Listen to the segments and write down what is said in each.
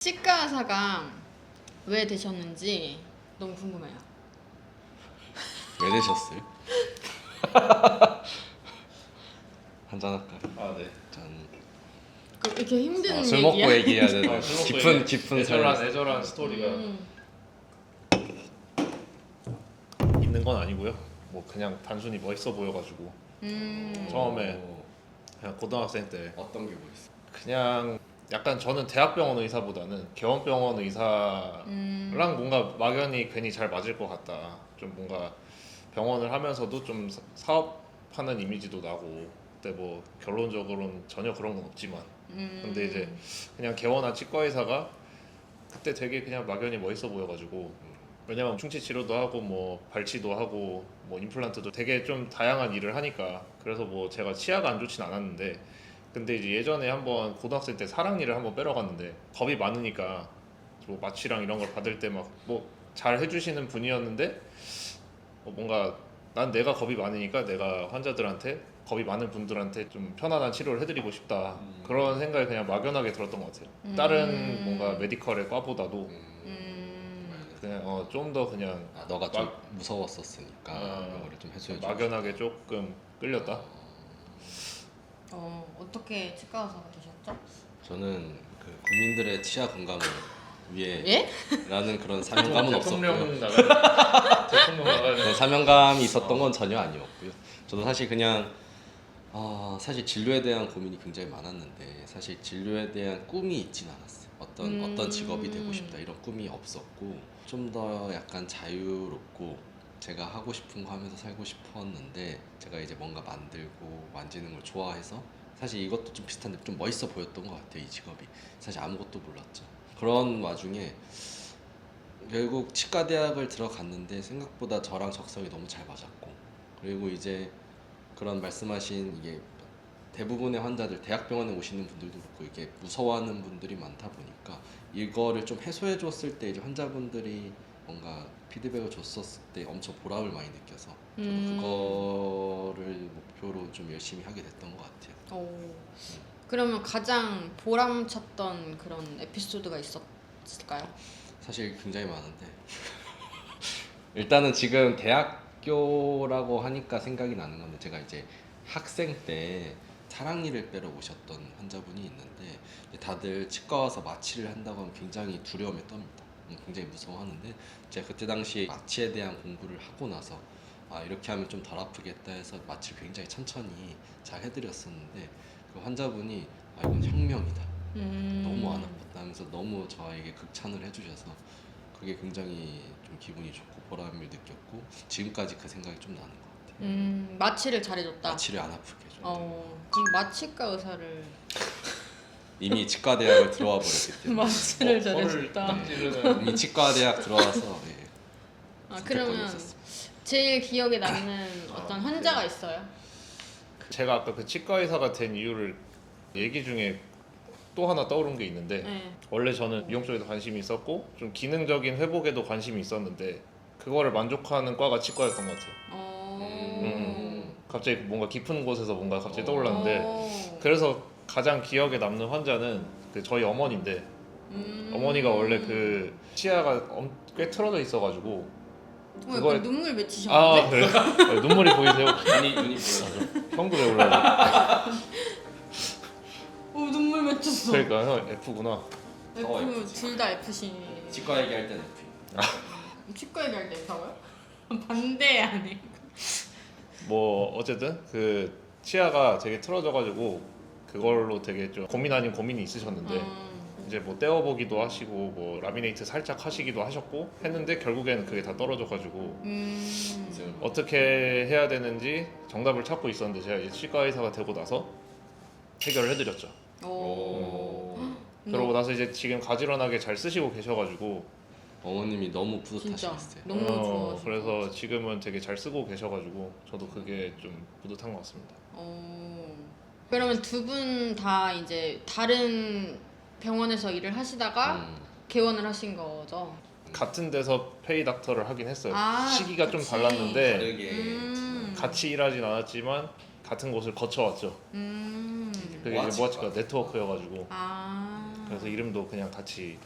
치과 의사가 왜 되셨는지 너무 궁금해요. 왜 되셨어요? 한잔 할까요? 아 네. 짠. 이렇게 힘든 술 얘기야? 먹고 얘기해야 되는 아, 술 먹고 깊은 애절한 스토리가 있는 건 아니고요. 뭐 그냥 단순히 멋있어 보여가지고 처음에 그냥 고등학생 때 어떤 게 뭐 있어? 그냥 약간 저는 대학병원 의사보다는 개원병원 의사랑 뭔가 막연히 괜히 잘 맞을 것 같다. 좀 뭔가 병원을 하면서도 좀 사업하는 이미지도 나고. 근데 뭐 결론적으로는 전혀 그런 건 없지만. 근데 이제 그냥 개원한 치과 의사가 그때 되게 그냥 막연히 멋있어 보여가지고. 왜냐면 충치 치료도 하고 뭐 발치도 하고 뭐 임플란트도 되게 좀 다양한 일을 하니까. 그래서 뭐 제가 치아가 안 좋진 않았는데. 근데 이제 예전에 한번 고등학생 때 사랑니를 한번 빼러 갔는데 겁이 많으니까 뭐 마취랑 이런 걸 받을 때 막 뭐 잘 해주시는 분이었는데 뭔가 난 내가 겁이 많으니까 내가 환자들한테 겁이 많은 분들한테 좀 편안한 치료를 해드리고 싶다 그런 생각이 그냥 막연하게 들었던 것 같아요. 다른 뭔가 메디컬의 과보다도 그냥 좀 더 그냥 너가 좀 무서웠었으니까 이런 거를 좀 해소해 줘. 막연하게 조금 끌렸다. 어떻게 치과 의사가 되셨죠? 저는 그 국민들의 치아 건강을 위해 예? 라는 그런 사명감은 없었고요. 대통령 나가는 네, 사명감이 있었던 건 전혀 아니었고요. 저도 사실 그냥 사실 진료에 대한 고민이 굉장히 많았는데 사실 진료에 대한 꿈이 있진 않았어요. 어떤 직업이 되고 싶다 이런 꿈이 없었고 좀 더 약간 자유롭고 제가 하고 싶은 거 하면서 살고 싶었는데 제가 이제 뭔가 만들고 만지는 걸 좋아해서 사실 이것도 좀 비슷한데 좀 멋있어 보였던 것 같아요. 이 직업이 사실 아무것도 몰랐죠. 그런 와중에 결국 치과대학을 들어갔는데 생각보다 저랑 적성이 너무 잘 맞았고 그리고 이제 그런 말씀하신 이게 대부분의 환자들 대학병원에 오시는 분들도 그렇고 이게 무서워하는 분들이 많다 보니까 이거를 좀 해소해 줬을 때 이제 환자분들이 뭔가 피드백을 줬었을 때 엄청 보람을 많이 느껴서 저도 그거를 목표로 좀 열심히 하게 됐던 것 같아요. 그러면 가장 보람찼던 그런 에피소드가 있었을까요? 사실 굉장히 많은데 일단은 지금 대학교라고 하니까 생각이 나는 건데 제가 이제 학생 때 사랑니를 빼러 오셨던 환자분이 있는데 다들 치과 와서 마취를 한다고 하면 굉장히 두려움에 떱니다. 굉장히 무서워하는데 제가 그때 당시에 마취에 대한 공부를 하고 나서 이렇게 하면 좀 덜 아프겠다 해서 마취를 굉장히 천천히 잘 해드렸었는데 그 환자분이 이건 혁명이다. 너무 안 아팠다 하면서 너무 저에게 극찬을 해주셔서 그게 굉장히 좀 기분이 좋고 보람을 느꼈고 지금까지 그 생각이 좀 나는 것 같아요. 마취를 잘해줬다. 마취를 안 아프게 해줘. 그럼 마취과 의사를 이미 치과대학을 들어와 버렸기 때문에 마취를 혀를 잘해줬다. 딱 찌르는 이미 치과대학 들어와서 그러면 선택권이 있었어요. 제일 기억에 남는 어떤 환자가 있어요? 제가 아까 그 치과 의사가 된 이유를 얘기 중에 또 하나 떠오른 게 있는데 네. 원래 저는 미용 쪽에도 관심이 있었고 좀 기능적인 회복에도 관심이 있었는데 그거를 만족하는 과가 치과였던 것 같아요. 갑자기 뭔가 깊은 곳에서 뭔가 갑자기 떠올랐는데 그래서 가장 기억에 남는 환자는 그 저희 어머니인데 어머니가 원래 그 치아가 꽤 틀어져 있어가지고 약간 눈물 맺히셨는데? 그래? 네, 눈물이 보이세요? 눈이 보여요. 형도 왜 올라요? 눈물 맺혔어. 그러니까 형 F구나. F 둘 다 F시. 치과 얘기할 때는 F. 치과 얘기할 때 F라고요? 반대하네. 뭐 어쨌든 그 치아가 되게 틀어져가지고 그걸로 되게 좀 고민 아닌 고민이 있으셨는데 이제 뭐 떼어보기도 하시고 뭐 라미네이트 살짝 하시기도 하셨고 했는데 결국에는 그게 다 떨어져가지고 어떻게 해야 되는지 정답을 찾고 있었는데 제가 이제 치과 의사가 되고 나서 해결을 해드렸죠. 그러고 나서 이제 지금 가지런하게 잘 쓰시고 계셔가지고 어머님이 너무 진짜 뿌듯하시겠어요. 너무 좋아. 그래서 지금은 되게 잘 쓰고 계셔가지고 저도 그게 좀 뿌듯한 것 같습니다. 그러면 두 분 다 이제 다른 병원에서 일을 하시다가 개원을 하신 거죠? 같은 데서 페이 닥터를 하긴 했어요. 시기가 좀 그치. 달랐는데 다르게 같이 일하진 않았지만 같은 곳을 거쳐왔죠. 그게 이제 모아치과 네트워크여가지고 그래서 이름도 그냥 같이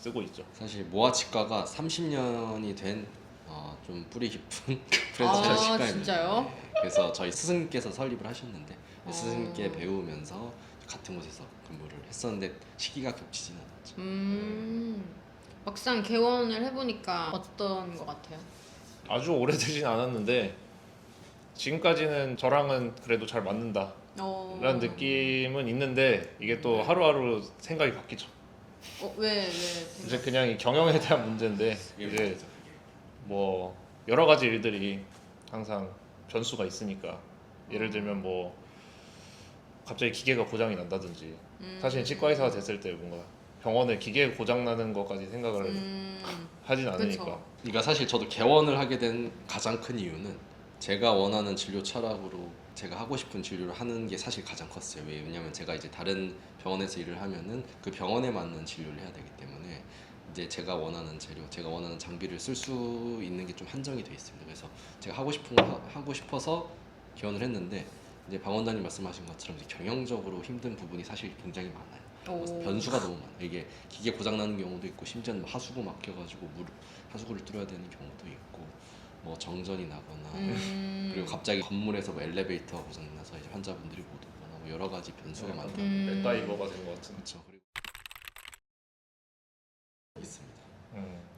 쓰고 있죠. 사실 모아치과가 30년이 된 좀 뿌리 깊은 프랜차이즈 치과입니다. 진짜요? 네, 그래서 저희 스승님께서 설립을 하셨는데 어. 스승님께 배우면서 같은 곳에서 근무를 했었는데 시기가 겹치지는 않았죠. 막상 개원을 해보니까 어떤 것 같아요? 아주 오래되진 않았는데 지금까지는 저랑은 그래도 잘 맞는다 라는 느낌은 있는데 이게 또 하루하루 생각이 바뀌죠. 왜? 이제 그냥 이 경영에 대한 문제인데 이제 뭐 여러 가지 일들이 항상 변수가 있으니까 예를 들면 뭐 갑자기 기계가 고장이 난다든지 사실 치과 의사가 됐을 때 뭔가 병원에 기계 고장 나는 것까지 생각을 하진 않으니까. 그쵸. 그러니까 사실 저도 개원을 하게 된 가장 큰 이유는 제가 원하는 진료 철학으로 제가 하고 싶은 진료를 하는 게 사실 가장 컸어요. 왜냐면 제가 이제 다른 병원에서 일을 하면은 그 병원에 맞는 진료를 해야 되기 때문에 이제 제가 원하는 재료, 제가 원하는 장비를 쓸 수 있는 게 좀 한정이 돼 있습니다. 그래서 제가 하고 싶은 거 하고 싶어서 개원을 했는데 이제 박 원장님 말씀하신 것처럼 이제 경영적으로 힘든 부분이 사실 굉장히 많아요. 변수가 너무 많아요. 이게 기계 고장 나는 경우도 있고 심지어는 하수구 막혀가지고 하수구를 뚫어야 되는 경우도 있고 뭐 정전이 나거나 그리고 갑자기 건물에서 뭐 엘리베이터가 고장 나서 이제 환자분들이 못 오거나 뭐 여러 가지 변수가 많다. 맥가이버가 된 것 같은. 그렇죠. 그리고 있습니다.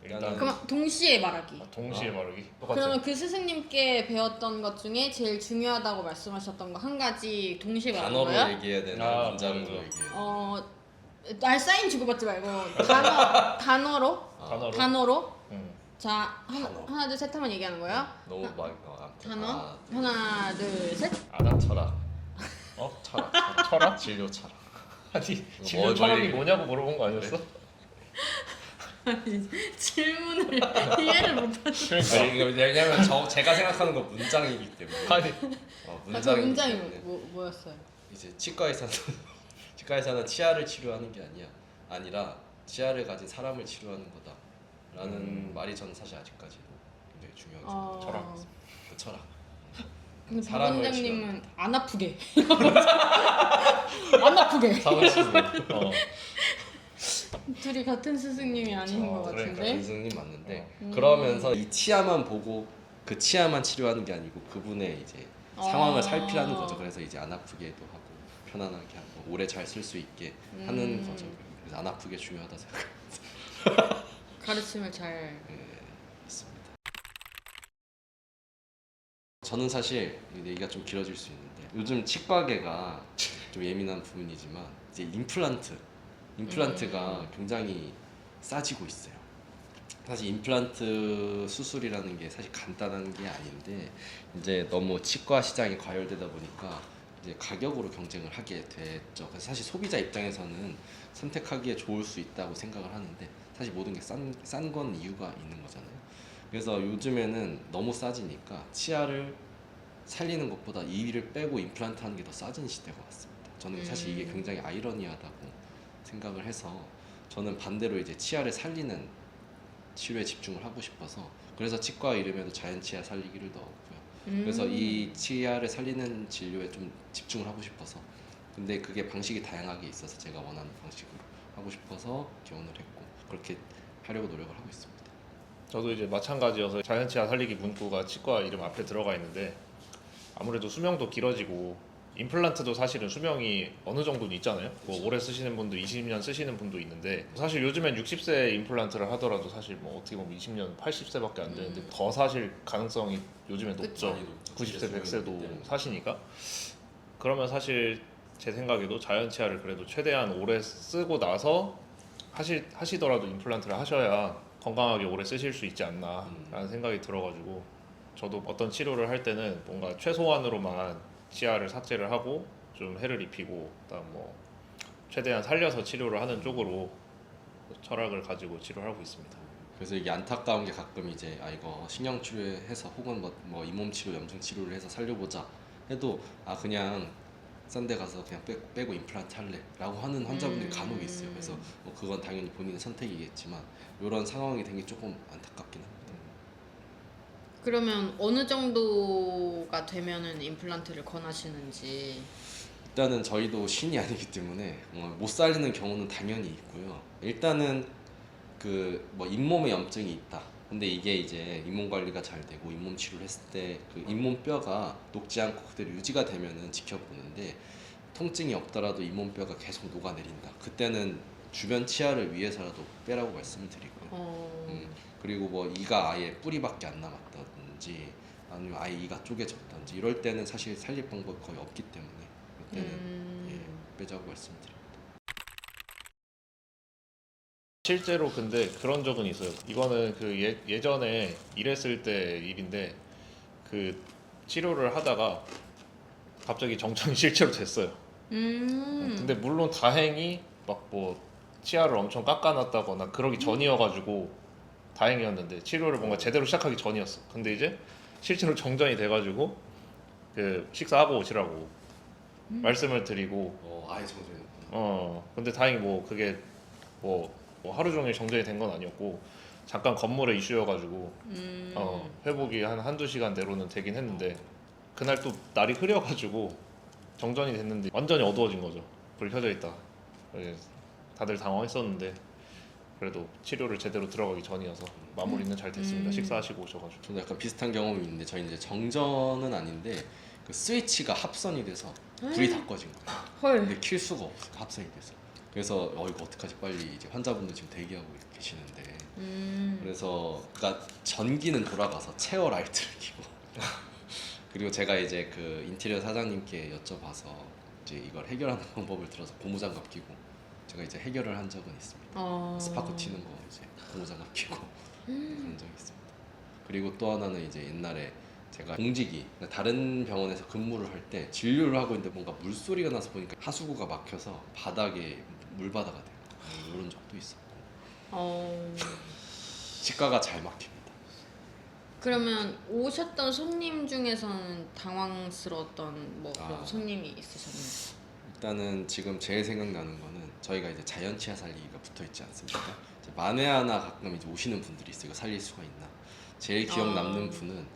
일단 그럼 동시에 말하기. 동시에 말하기 똑같아요. 그러면 그 스승님께 배웠던 것 중에 제일 중요하다고 말씀하셨던 거 한 가지 동시에 말하는 단어로 거예요? 얘기해야 되는 아, 문장으로 맞아요. 얘기해요. 날 사인 주고받지 말고 단어로 단어로 자 단어. 하나 둘 셋 하면 얘기하는 거예요? 너무 막 단어 하나 둘 셋. 아나 철학, 철학 철학 진료 철학. 아니 뭘 진료 철학이 얘기해? 뭐냐고 물어본 거 아니었어? 질문을 이해를 못하죠. 그러니까 왜냐면 제가 생각하는 건 문장이기 때문에. 아니 문장이 뭐였어요? 이제 치과의사는 치아를 치료하는 게 아니라 치아를 가진 사람을 치료하는 거다라는 말이 저는 사실 아직까지도 굉장히 중요하게 생각해요. 철학. 그 철학. 근데 박 사람을 원장님은 안 아프게 안 아프게 사람 치료. 둘이 같은 스승님이 아닌 것 그러니까 같은데. 선생님 맞는데 그러면서 이 치아만 보고 그 치아만 치료하는 게 아니고 그분의 이제 상황을 살피라는 거죠. 그래서 이제 안 아프게도 하고 편안하게 하고 오래 잘 쓸 수 있게 하는 거죠. 그래서 안 아프게 중요하다 생각합니다. 가르침을 잘. 있습니다. 저는 사실 얘기가 좀 길어질 수 있는데 요즘 치과계가 좀 예민한 부분이지만 이제 임플란트가 굉장히 싸지고 있어요. 사실 임플란트 수술이라는 게 사실 간단한 게 아닌데 이제 너무 치과 시장이 과열되다 보니까 이제 가격으로 경쟁을 하게 됐죠. 그래서 사실 소비자 입장에서는 선택하기에 좋을 수 있다고 생각을 하는데 사실 모든 게 싼 건 이유가 있는 거잖아요. 그래서 요즘에는 너무 싸지니까 치아를 살리는 것보다 이위를 빼고 임플란트 하는 게 더 싸진 시대가 왔습니다. 저는 사실 이게 굉장히 아이러니하다고 생각을 해서 저는 반대로 이제 치아를 살리는 치료에 집중을 하고 싶어서 그래서 치과 이름에도 자연치아 살리기를 넣었고요. 그래서 이 치아를 살리는 진료에 좀 집중을 하고 싶어서 근데 그게 방식이 다양하게 있어서 제가 원하는 방식으로 하고 싶어서 개원을 했고 그렇게 하려고 노력을 하고 있습니다. 저도 이제 마찬가지여서 자연치아 살리기 문구가 치과 이름 앞에 들어가 있는데 아무래도 수명도 길어지고 임플란트도 사실은 수명이 어느 정도는 있잖아요. 뭐 오래 쓰시는 분도 20년 쓰시는 분도 있는데 사실 요즘엔 60세 임플란트를 하더라도 사실 뭐 어떻게 보면 20년 80세밖에 안 되는데 더 사실 가능성이 요즘엔 높죠. 90세 100세도 사시니까 그러면 사실 제 생각에도 자연치아를 그래도 최대한 오래 쓰고 나서 하시더라도 임플란트를 하셔야 건강하게 오래 쓰실 수 있지 않나라는 생각이 들어가지고 저도 어떤 치료를 할 때는 뭔가 최소한으로만 치아를 삭제를 하고 좀 해를 입히고 그다음 뭐 최대한 살려서 치료를 하는 쪽으로 철학을 가지고 치료를 하고 있습니다. 그래서 이게 안타까운 게 가끔 이제 이거 신경 치료해서 혹은 뭐 잇몸 치료, 염증 치료를 해서 살려보자 해도 그냥 싼 데 가서 그냥 빼고 임플란트 할래라고 하는 환자분들이 간혹 있어요. 그래서 뭐 그건 당연히 본인의 선택이겠지만 이런 상황이 된 게 조금 안타깝긴 합니다. 그러면 어느 정도가 되면은 임플란트를 권하시는지. 일단은 저희도 신이 아니기 때문에 못 살리는 경우는 당연히 있고요. 일단은 그 뭐 잇몸에 염증이 있다. 근데 이게 이제 잇몸 관리가 잘 되고 잇몸 치료를 했을 때 그 잇몸 뼈가 녹지 않고 그대로 유지가 되면은 지켜보는데 통증이 없더라도 잇몸 뼈가 계속 녹아내린다. 그때는 주변 치아를 위해서라도 빼라고 말씀을 드리고요. 그리고 뭐 이가 아예 뿌리밖에 안 남았다든지 아니면 아예 이가 쪼개졌던지 이럴 때는 사실 살릴 방법이 거의 없기 때문에 그때는 예, 빼자고 말씀드립니다. 실제로 근데 그런 적은 있어요. 이거는 그 예전에 일했을 때 일인데 그 치료를 하다가 갑자기 정전이 실제로 됐어요. 근데 물론 다행히 막 뭐 치아를 엄청 깎아놨다거나 그러기 전이어가지고 다행이었는데 치료를 뭔가 제대로 시작하기 전이었어. 근데 이제 실제로 정전이 돼가지고 그 식사하고 오시라고 말씀을 드리고 아예 정전했구나. 근데 다행히 뭐 그게 뭐 하루 종일 정전이 된 건 아니었고 잠깐 건물의 이슈여가지고 회복이 한 한두 시간 내로는 되긴 했는데 그날 또 날이 흐려가지고 정전이 됐는데 완전히 어두워진 거죠. 불이 켜져 있다. 다들 당황했었는데 그래도 치료를 제대로 들어가기 전이어서 마무리는 잘 됐습니다. 식사하시고 오셔가지고. 저도 약간 비슷한 경험이 있는데 저희 이제 정전은 아닌데 그 스위치가 합선이 돼서 불이 다 꺼진 거예요. 헐. 근데 킬 수가 없어 합선이 돼서. 그래서 이거 어떡하지 빨리 이제 환자분들 지금 대기하고 계시는데 그래서 그러니까 전기는 돌아가서 체어 라이트를 켜고 그리고 제가 이제 그 인테리어 사장님께 여쭤봐서 이제 이걸 해결하는 방법을 들어서 고무장갑 끼고 제가 이제 해결을 한 적은 있습니다. 스파크 튀는 거 이제 고무장갑 끼고 그런 적이 있습니다. 그리고 또 하나는 이제 옛날에 제가 공직이 다른 병원에서 근무를 할 때 진료를 하고 있는데 뭔가 물소리가 나서 보니까 하수구가 막혀서 바닥에 물바다가 된 거예요. 이런 적도 있었고 치과가 잘 막힙니다. 그러면 오셨던 손님 중에서는 당황스러웠던 뭐 그런 손님이 있으셨나요? 일단은 지금 제일 생각나는 거는 저희가 이제 자연 치아 살리기가 붙어 있지 않습니까? 이제 만에 하나 가끔 이제 오시는 분들이 있어요. 이거 살릴 수가 있나? 제일 기억 남는 분은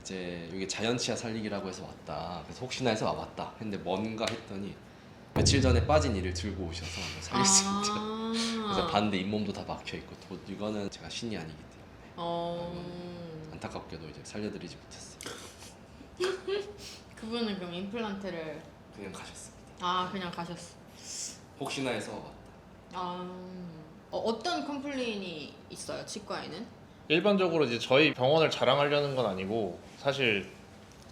이제 여기 자연 치아 살리기라고 해서 왔다. 그래서 혹시나 해서 와봤다. 했는데 뭔가 했더니 며칠 전에 빠진 이를 들고 오셔서 살릴 수 있죠. 그래서 봤는데 잇몸도 다 막혀 있고 이거는 제가 신이 아니기 때문에 안타깝게도 이제 살려드리지 못했어요. 그분은 그럼 임플란트를 그냥 가셨습니다. 그냥 가셨어. 혹시나 해서 왔다. 어떤 컴플레인이 있어요 치과에는? 일반적으로 이제 저희 병원을 자랑하려는 건 아니고 사실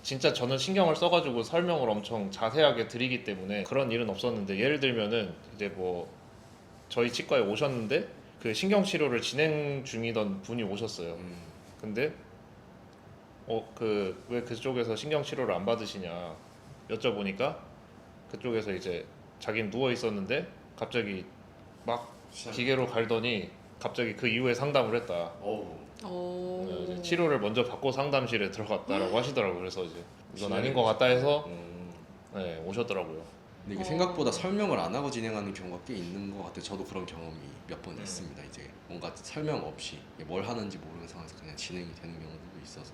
진짜 저는 신경을 써가지고 설명을 엄청 자세하게 드리기 때문에 그런 일은 없었는데 예를 들면은 이제 뭐 저희 치과에 오셨는데 그 신경 치료를 진행 중이던 분이 오셨어요. 근데 그 왜 그쪽에서 신경 치료를 안 받으시냐 여쭤보니까 그쪽에서 이제 자기는 누워 있었는데 갑자기 막 기계로 갈더니 갑자기 그 이후에 상담을 했다. 이제 치료를 먼저 받고 상담실에 들어갔다라고 하시더라고요. 그래서 이제 이건 아닌 것 같다 해서 네, 오셨더라고요. 근데 이게 생각보다 설명을 안 하고 진행하는 경우가 꽤 있는 것 같아요. 저도 그런 경험이 몇 번 있습니다. 이제 뭔가 설명 없이 뭘 하는지 모르는 상황에서 그냥 진행이 되는 경우도 있어서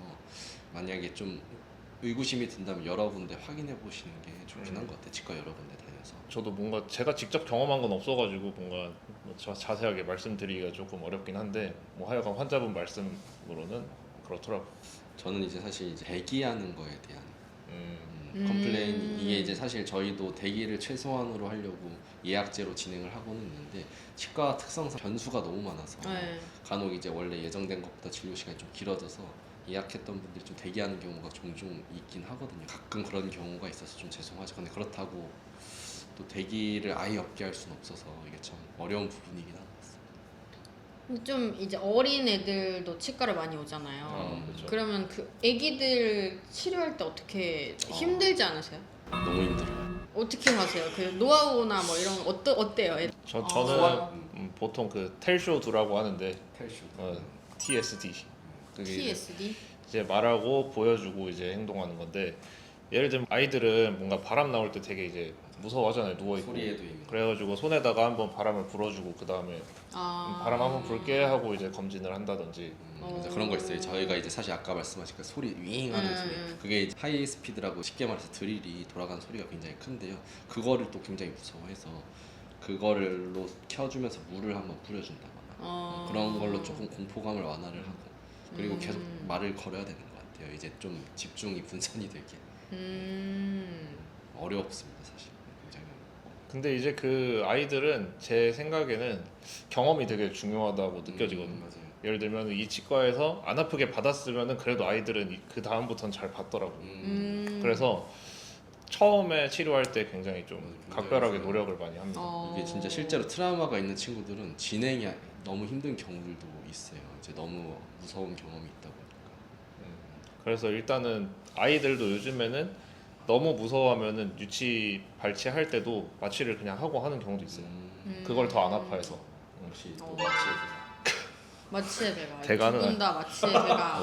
만약에 좀 의구심이 든다면 여러 군데 확인해 보시는 게 좋긴 한 것 같아요. 치과 여러 군데 다녀서. 저도 뭔가 제가 직접 경험한 건 없어가지고 뭔가 자세하게 말씀드리기가 조금 어렵긴 한데 뭐 하여간 환자분 말씀으로는 그렇더라고요. 저는 이제 사실 이제 대기하는 거에 대한 컴플레인 이게 이제 사실 저희도 대기를 최소한으로 하려고 예약제로 진행을 하고는 있는데 치과 특성상 변수가 너무 많아서 간혹 이제 원래 예정된 것보다 진료 시간이 좀 길어져서 예약했던 분들이 좀 대기하는 경우가 종종 있긴 하거든요. 가끔 그런 경우가 있어서 좀 죄송하죠. 근데 그렇다고 또 대기를 아예 없게 할 수는 없어서 이게 참 어려운 부분이긴 한 것 같습니다. 좀 이제 어린 애들도 치과를 많이 오잖아요. 그렇죠. 그러면 그 애기들 치료할 때 어떻게 힘들지 않으세요? 너무 힘들어요. 어떻게 하세요? 그 노하우나 뭐 이런 거 어때요? 저는 보통 그 텔쇼두라고 하는데 텔쇼. TSD 그게 TSD? 이제 말하고 보여주고 이제 행동하는 건데 예를 들면 아이들은 뭔가 바람 나올 때 되게 이제 무서워하잖아요. 누워있고 소리에도 이미. 그래가지고 손에다가 한번 바람을 불어주고 그 다음에 바람 한번 불게 하고 이제 검진을 한다든지 맞아, 그런 거 있어요. 저희가 이제 사실 아까 말씀하신 그 소리 윙 하는 소리 그게 이제 하이 스피드라고 쉽게 말해서 드릴이 돌아가는 소리가 굉장히 큰데요. 그거를 또 굉장히 무서워해서 그거를로 켜주면서 물을 한번 뿌려준다거나 그런 걸로 조금 공포감을 완화를 하고 그리고 계속 음. 말을 걸어야 되는 것 같아요. 이제 좀 집중이 분산이 되게 어렵습니다 사실 굉장히. 근데 이제 그 아이들은 제 생각에는 경험이 되게 중요하다고 느껴지거든요. 맞아요. 예를 들면 이 치과에서 안 아프게 받았으면은 그래도 아이들은 그 다음부터는 잘 받더라고요. 그래서 처음에 치료할 때 굉장히 좀 각별하게 노력을 많이 합니다. 이게 진짜 실제로 트라우마가 있는 친구들은 진행이 너무 힘든 경우들도 있어요. 이제 너무 무서운 경험이 있다 보니까. 그래서 일단은 아이들도 요즘에는 너무 무서워하면은 유치 발치할 때도 마취를 그냥 하고 하는 경우도 있어요. 그걸 더 안 아파해서. 역시 또 어. 마취해서 마취의 대가. 대가는 두분 다 마취의 대가.